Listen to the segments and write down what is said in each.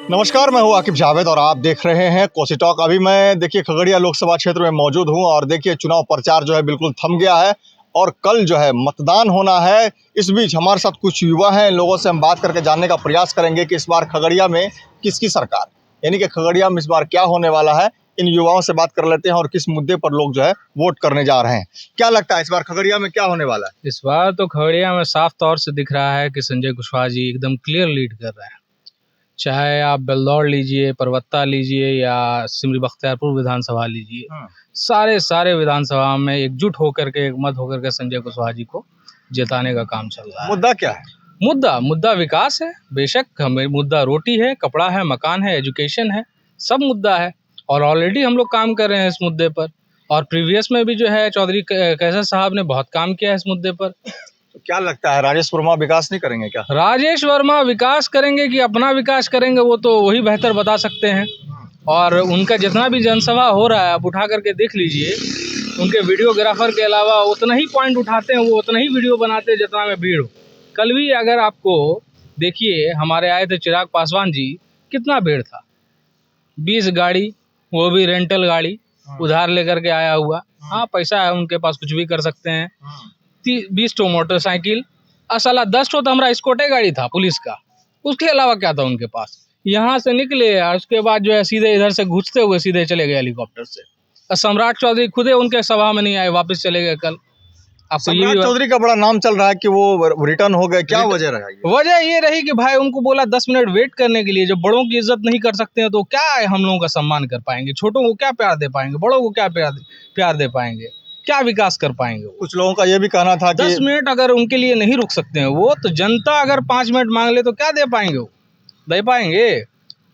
नमस्कार, मैं हूं आकिब जावेद और आप देख रहे हैं कोसी टॉक। अभी मैं देखिए खगड़िया लोकसभा क्षेत्र में मौजूद हूं और देखिए चुनाव प्रचार जो है बिल्कुल थम गया है और कल जो है मतदान होना है। इस बीच हमारे साथ कुछ युवा हैं, लोगों से हम बात करके जानने का प्रयास करेंगे कि इस बार खगड़िया में किसकी सरकार, यानी कि खगड़िया में इस बार क्या होने वाला है। इन युवाओं से बात कर लेते हैं और किस मुद्दे पर लोग जो है वोट करने जा रहे हैं। क्या लगता है इस बार खगड़िया में क्या होने वाला है? इस बार तो खगड़िया में साफ तौर से दिख रहा है कि संजय कुशवाहा जी एकदम क्लियर लीड कर रहे हैं। चाहे आप बेलदौर लीजिए, परवत्ता लीजिए या सिमरी बख्तियारपुर विधानसभा लीजिए, सारे विधानसभा में एकजुट होकर के, एक मत होकर के संजय कुशवाहा जी को जिताने का काम चल रहा है। मुद्दा क्या है? मुद्दा विकास है। बेशक हमें मुद्दा रोटी है, कपड़ा है, मकान है, एजुकेशन है, सब मुद्दा है और ऑलरेडी हम लोग काम कर रहे हैं इस मुद्दे पर। और प्रीवियस में भी जो है चौधरी कैसर साहब ने बहुत काम किया है इस मुद्दे पर। तो क्या लगता है राजेश वर्मा विकास नहीं करेंगे क्या? राजेश वर्मा विकास करेंगे कि अपना विकास करेंगे वो तो वही बेहतर बता सकते हैं। और उनका जितना भी जनसभा हो रहा है आप उठा करके देख लीजिए, उनके वीडियोग्राफर के अलावा उतना ही पॉइंट उठाते हैं, वो उतना ही वीडियो बनाते हैं जितना में भीड़ हो। कल भी अगर आपको देखिए, हमारे आए थे चिराग पासवान जी, कितना भीड़ था। 20 गाड़ी, वो भी रेंटल गाड़ी, उधार लेकर के आया हुआ। हाँ, पैसा है उनके पास, कुछ भी कर सकते हैं। 20 तो मोटरसाइकिल, साला 10 तो हमारा स्कॉटे गाड़ी था पुलिस का, उसके अलावा क्या था उनके पास। यहाँ से निकले और उसके बाद जो है सीधे इधर से घुसते हुए सीधे चले गए हेलीकॉप्टर से। और सम्राट चौधरी खुदे उनके सभा में नहीं आए, वापस चले गए कल। आपको ये भी चौधरी का बड़ा नाम चल रहा है कि वो रिटर्न हो गए, क्या वजह रहा? वजह ये रही कि भाई उनको बोला 10 मिनट वेट करने के लिए। जब बड़ों की इज्जत नहीं कर सकते हैं तो क्या हम लोगों का सम्मान कर पाएंगे? छोटों को क्या प्यार दे पाएंगे? बड़ों को क्या प्यार दे पाएंगे? क्या विकास कर पाएंगे? कुछ लोगों का ये भी कहना था कि 10 मिनट अगर उनके लिए नहीं रुक सकते हैं वो, तो जनता अगर 5 मिनट मांग ले तो क्या दे पाएंगे? वो दे पाएंगे?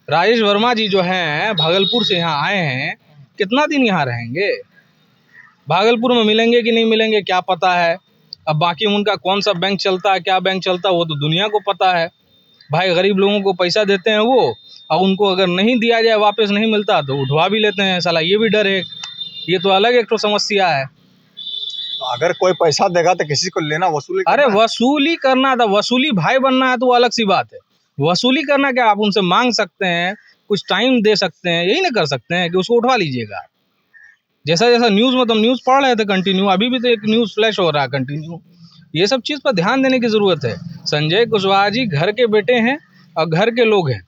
राजेश वर्मा जी जो हैं भागलपुर से यहाँ आए हैं, कितना दिन यहाँ रहेंगे? भागलपुर में मिलेंगे कि नहीं मिलेंगे क्या पता है। अब बाकी उनका कौन सा बैंक चलता है, क्या बैंक चलता है, वो तो दुनिया को पता है। भाई गरीब लोगों को पैसा देते हैं वो, और उनको अगर नहीं दिया जाए, वापस नहीं मिलता तो उठवा भी लेते हैं। साला ये भी डर है, ये तो अलग एक तो समस्या है। तो अगर कोई पैसा देगा तो किसी को लेना वसूली अरे वसूली करना था, वसूली भाई बनना है तो वो अलग सी बात है। वसूली करना क्या, आप उनसे मांग सकते हैं, कुछ टाइम दे सकते हैं, यही ना कर सकते हैं कि उसको उठवा लीजिएगा। जैसा जैसा न्यूज़ में तो हम न्यूज़ पढ़ रहे थे कंटिन्यू, अभी भी तो एक न्यूज़ फ्लैश हो रहा है कंटिन्यू। ये सब चीज़ पर ध्यान देने की ज़रूरत है। संजय कुशवाहा जी घर के बेटे हैं और घर के लोग हैं।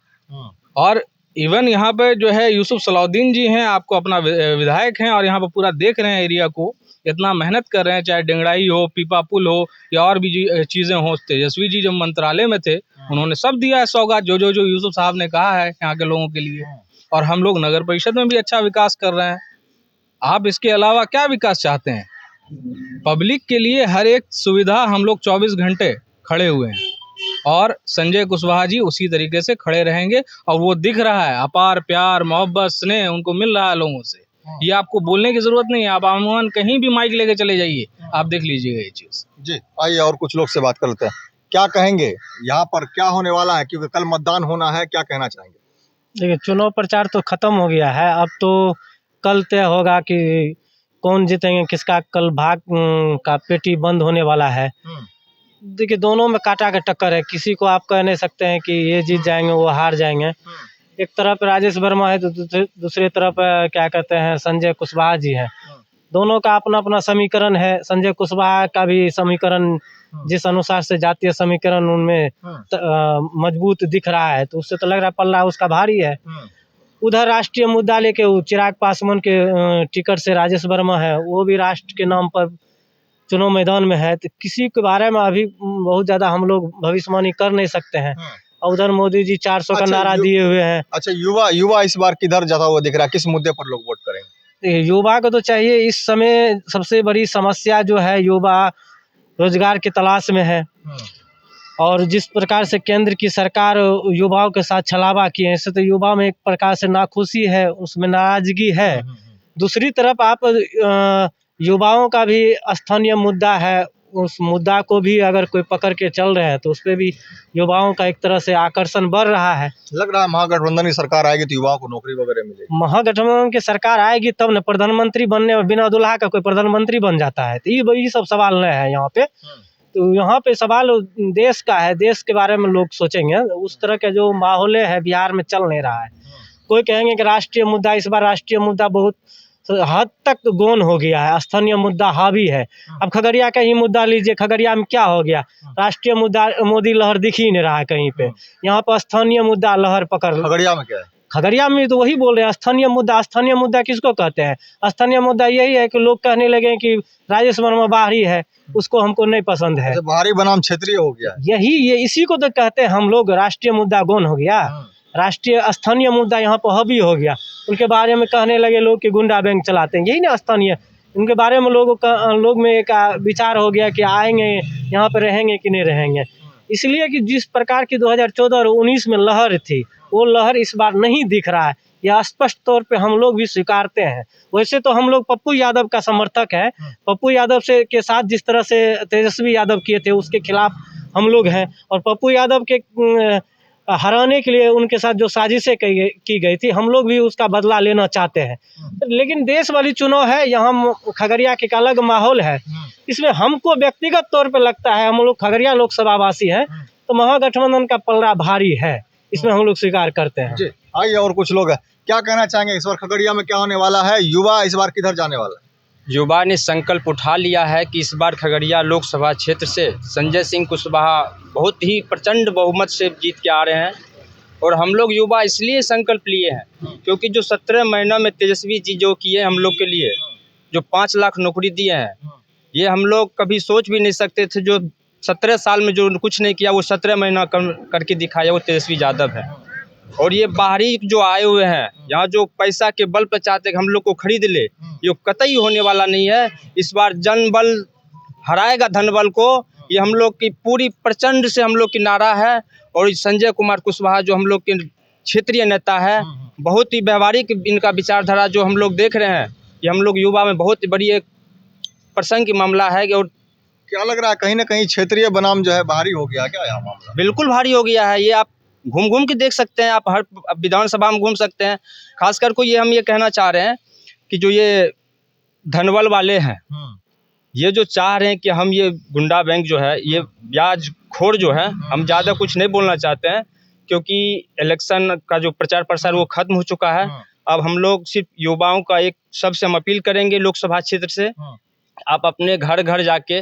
और इवन यहाँ पे जो है यूसुफ सलाउद्दीन जी हैं, आपको अपना विधायक हैं और यहाँ पर पूरा देख रहे हैं एरिया को, इतना मेहनत कर रहे हैं। चाहे डेंगड़ाई हो, पीपा पुल हो या और भी चीज़ें हों। तेजस्वी जी जब मंत्रालय में थे उन्होंने सब दिया है सौगात, जो यूसुफ साहब ने कहा है यहाँ के लोगों के लिए। और हम लोग नगर परिषद में भी अच्छा विकास कर रहे हैं। आप इसके अलावा क्या विकास चाहते हैं? पब्लिक के लिए हर एक सुविधा हम लोग 24 घंटे खड़े हुए हैं और संजय कुशवाहा जी उसी तरीके से खड़े रहेंगे। और वो दिख रहा है, अपार प्यार, मोहब्बत, स्नेह उनको मिल रहा है लोगों से। ये आपको बोलने की जरूरत नहीं है, आप अमूमन कहीं भी माइक लेके चले जाइए, आप देख लीजिएगा ये चीज। जी आइए और कुछ लोग से बात कर लेते हैं। क्या कहेंगे यहाँ पर क्या होने वाला है, क्योंकि कल मतदान होना है, क्या कहना चाहेंगे? देखिए, चुनाव प्रचार तो खत्म हो गया है। अब तो कल तय होगा कि कौन जीतेंगे, किसका कल भाग का पेटी बंद होने वाला है। देखिए, दोनों में काटा का टक्कर है। किसी को आप कह नहीं सकते हैं कि ये जीत जाएंगे वो हार जाएंगे। एक तरफ राजेश वर्मा है तो दूसरी तरफ क्या कहते हैं संजय कुशवाहा जी हैं। दोनों का अपना अपना समीकरण है। संजय कुशवाहा का भी समीकरण जिस अनुसार से जातीय समीकरण उनमें मजबूत दिख रहा है, तो उससे तो लग रहा है पल्ला उसका भारी है। उधर राष्ट्रीय मुद्दा लेके चिराग पासवान के टिकट से राजेश वर्मा है, वो भी राष्ट्र के नाम पर चुनाव मैदान में है। तो किसी के बारे में अभी बहुत ज्यादा हम लोग भविष्यवाणी कर नहीं सकते हैं। और उधर मोदी जी 400 का नारा दिए हुए हैं। अच्छा, युवा इस बार किधर जाता हुआ दिख रहा है? किस मुद्दे पर लोग वोट करेंगे? युवा को तो चाहिए, इस समय सबसे बड़ी समस्या जो है, युवा रोजगार की तलाश में है। और जिस प्रकार से केंद्र की सरकार युवाओं के साथ छलावा किए हैं, इससे तो युवा में एक प्रकार से नाखुशी है, उसमें नाराजगी है। दूसरी तरफ आप युवाओं का भी स्थानीय मुद्दा है, उस मुद्दा को भी अगर कोई पकड़ के चल रहे हैं तो उस पर भी युवाओं का एक तरह से आकर्षण बढ़ रहा है। लग रहा है महागठबंधन की सरकार आएगी तो युवाओं को नौकरी वगैरह मिलेगी। महागठबंधन की सरकार आएगी तब न प्रधानमंत्री बनने, बिना दुल्हा का कोई प्रधानमंत्री बन जाता है। तो ये सब सवाल नहीं है यहाँ पे। तो यहाँ पे सवाल देश का है, देश के बारे में लोग सोचेंगे। उस तरह के जो माहौल है बिहार में चल नहीं रहा है। कोई कहेंगे कि राष्ट्रीय मुद्दा, इस बार राष्ट्रीय मुद्दा बहुत हद तक गौन हो गया है, स्थानीय मुद्दा हावी है। अब खगड़िया का ही मुद्दा लीजिए, खगड़िया में क्या हो गया, राष्ट्रीय मुद्दा मोदी लहर दिख ही नहीं रहा है कहीं पे। यहाँ पर स्थानीय मुद्दा लहर पकड़। खगड़िया में क्या है? खगड़िया में तो वही बोल रहे हैं, स्थानीय मुद्दा। स्थानीय मुद्दा किसको कहते हैं? स्थानीय मुद्दा यही है कि लोग कहने लगे कि राजेश वर्मा बाहरी है, उसको हमको नहीं पसंद है। बाहरी बनाम क्षेत्रीय हो गया। ये इसी को तो कहते हैं हम लोग, राष्ट्रीय मुद्दा गौन हो गया। राष्ट्रीय स्थानीय मुद्दा यहाँ पर हावी हो गया। उनके बारे में कहने लगे लोग कि गुंडा बैंक चलाते हैं, यही ना स्थानीय। उनके बारे में लोग में एक विचार हो गया कि आएंगे यहाँ पर रहेंगे कि नहीं रहेंगे। इसलिए कि जिस प्रकार की 2014 और 19 में लहर थी, वो लहर इस बार नहीं दिख रहा है। यह स्पष्ट तौर पे हम लोग भी स्वीकारते हैं। वैसे तो हम लोग पप्पू यादव का समर्थक है। पप्पू यादव से के साथ जिस तरह से तेजस्वी यादव किए थे, उसके खिलाफ हम लोग हैं। और पप्पू यादव के हराने के लिए उनके साथ जो साजिशें की गई थी, हम लोग भी उसका बदला लेना चाहते हैं। लेकिन देश वाली चुनाव है, यहाँ खगड़िया के एक अलग माहौल है। इसमें हमको व्यक्तिगत तौर पे लगता है, हम लोग खगड़िया लोकसभा वासी हैं, तो महागठबंधन का पलड़ा भारी है, इसमें हम लोग स्वीकार करते हैं। जी, आइए और कुछ लोग हैं, क्या कहना चाहेंगे इस बार खगड़िया में क्या होने वाला है? युवा इस बार किधर जाने वाला है? युवा ने संकल्प उठा लिया है कि इस बार खगड़िया लोकसभा क्षेत्र से संजय सिंह कुशवाहा बहुत ही प्रचंड बहुमत से जीत के आ रहे हैं। और हम लोग युवा इसलिए संकल्प लिए हैं क्योंकि जो 17 महीनों में तेजस्वी जी जो किए हम लोग के लिए, जो 5 लाख नौकरी दिए हैं, ये हम लोग कभी सोच भी नहीं सकते थे। जो 17 साल में जो कुछ नहीं किया, वो 17 महीना करके दिखाया, वो तेजस्वी यादव है। और ये बाहरी जो आए हुए हैं यहाँ, जो पैसा के बल पर चाहते कि हम लोग को खरीद ले, ये कतई होने वाला नहीं है। इस बार जनबल हराएगा धनबल को, ये हम लोग की पूरी प्रचंड से हम लोग की नारा है। और संजय कुमार कुशवाहा जो हम लोग के क्षेत्रीय नेता है, बहुत ही व्यवहारिक इनका विचारधारा जो हम लोग देख रहे हैं, ये हम लोग युवा में बहुत बड़ी एक प्रसंग की मामला है। और क्या लग रहा है, कहीं ना कहीं क्षेत्रीय बनाम जो है भारी हो गया क्या यहाँ मामला? बिल्कुल भारी हो गया है। ये आप घूम घूम के देख सकते हैं, आप हर विधानसभा में घूम सकते हैं। खासकर को ये हम ये कहना चाह रहे हैं कि जो ये धनबल वाले हैं, ये जो चाह रहे हैं कि हम ये गुंडा बैंक जो है, ये ब्याज खोर जो है, हम ज़्यादा कुछ नहीं बोलना चाहते हैं क्योंकि इलेक्शन का जो प्रचार प्रसार वो खत्म हो चुका है। अब हम लोग सिर्फ युवाओं का एक सबसे हम अपील करेंगे लोकसभा क्षेत्र से, आप अपने घर घर जाके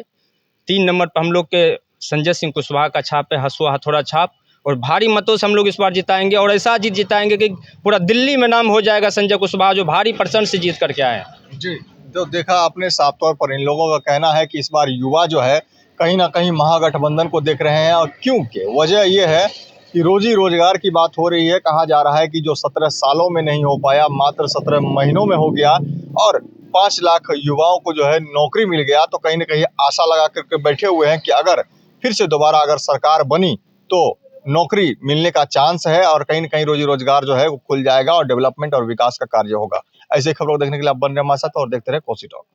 3 नंबर पर हम लोग के संजय सिंह कुशवाहा का छाप है, हसुआ हथौड़ा छाप, और भारी मतों से हम लोग इस बार जिताएंगे। और ऐसा जीत जिताएंगे कि पूरा दिल्ली में नाम हो जाएगा संजय कुशवाहा जो भारी % से जीत करके आए हैं। जी, जो देखा आपने साफ तौर पर इन लोगों का कहना है कि इस बार युवा जो है कहीं ना कहीं महागठबंधन को देख रहे हैं। और क्योंकि वजह ये है कि रोजी रोजगार की बात हो रही है। कहा जा रहा है कि जो 17 सालों में नहीं हो पाया, मात्र 17 महीनों में हो गया, और 5 लाख युवाओं को जो है नौकरी मिल गया। तो कहीं ना कहीं आशा लगा करके बैठे हुए हैं कि अगर फिर से दोबारा अगर सरकार बनी तो नौकरी मिलने का चांस है और कहीं ना कहीं रोजी रोजगार जो है वो खुल जाएगा और डेवलपमेंट और विकास का कार्य होगा। ऐसे खबरों को देखने के लिए आप बन रहे हमारे साथ और देखते रहे कोसी टॉक।